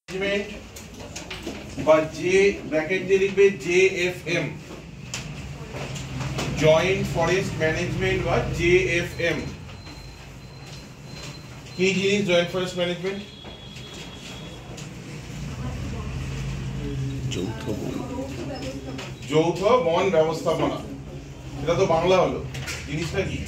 Management বা J bracket দিয়ে লিখবে জেএফএম, জয়েন্ট ফরেস্ট ম্যানেজমেন্ট বা জেএফএম। কি জিনিস জয়েন্ট ফরেস্ট ম্যানেজমেন্ট? যৌথ বন ব্যবস্থাপনা। এটা তো বাংলা হলো, জিনিসটা কি?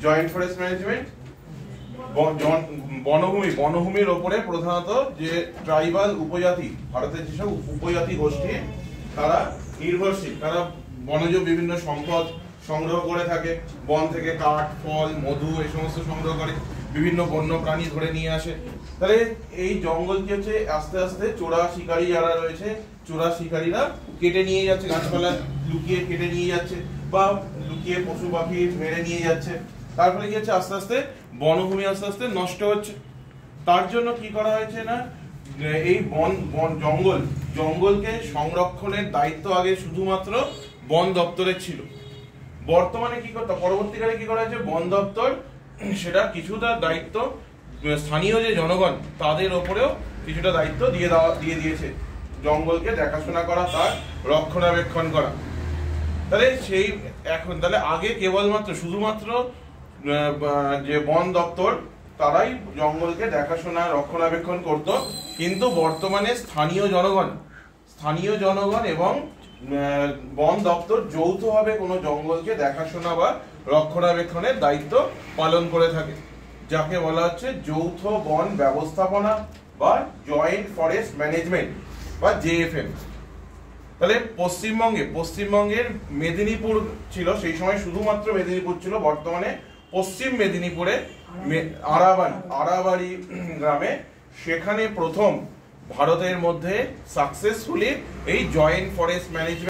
জয়েন্ট ফরেস্ট ম্যানেজমেন্ট বনভূমির ওপরে প্রধানত যে ট্রাইবাল উপজাতি, ভারতের যেসব উপজাতি গোষ্ঠী তারা নির্ভরশীল, তারা বনজ বিভিন্ন সম্পদ সংগ্রহ করে থাকে, বন থেকে কাঠ, ফল, মধু এই সমস্ত সংগ্রহ করে, বিভিন্ন বন্য প্রাণী ধরে নিয়ে আসে। তাহলে এই জঙ্গল কি হচ্ছে, আস্তে আস্তে চোরা শিকারী যারা রয়েছে, চোরা শিকারীরা কেটে নিয়ে যাচ্ছে, গাছপালা লুকিয়ে কেটে নিয়ে যাচ্ছে বা লুকিয়ে পশু পাখি মেরে নিয়ে যাচ্ছে। তারপরে কি হচ্ছে, আস্তে আস্তে বনভূমি আস্তে আস্তে নষ্ট হচ্ছে। তার জন্য কি করা হয়েছে না, এই জঙ্গলকে সংরক্ষণের দায়িত্ব আগে শুধুমাত্র বন দপ্তরের ছিল। বর্তমানে কি করতে, পরবর্তীকালে কি করা হয়েছে, বন দপ্তর সেটা কিছুটা দায়িত্ব স্থানীয় যে জনগণ তাদের ওপরেও কিছুটা দায়িত্ব দিয়ে দিয়েছে, জঙ্গলকে দেখাশোনা করা, তার রক্ষণাবেক্ষণ করা। তাহলে তাহলে আগে কেবলমাত্র শুধুমাত্র যে বন দপ্তর তারাই জঙ্গলকে দেখাশোনা রক্ষণাবেক্ষণ করত, কিন্তু বর্তমানে স্থানীয় জনগণ এবং বন দপ্তর যৌথভাবে কোনো জঙ্গলকে দেখাশোনা বা রক্ষণাবেক্ষণের দায়িত্ব পালন করে থাকে, যাকে বলা হচ্ছে যৌথ বন ব্যবস্থাপনা বা জয়েন্ট ফরেস্ট ম্যানেজমেন্ট বা জেএফএম। তাহলে পশ্চিমবঙ্গের মেদিনীপুর ছিল, সেই সময় শুধুমাত্র মেদিনীপুর ছিল, বর্তমানে পশ্চিম মেদিনীপুরে আড়াবাড়ি গ্রামে, সেখানে প্রথম ভারতের মধ্যে সাকসেসফুলি এই জয়েন্ট ফরেস্ট ম্যানেজমেন্ট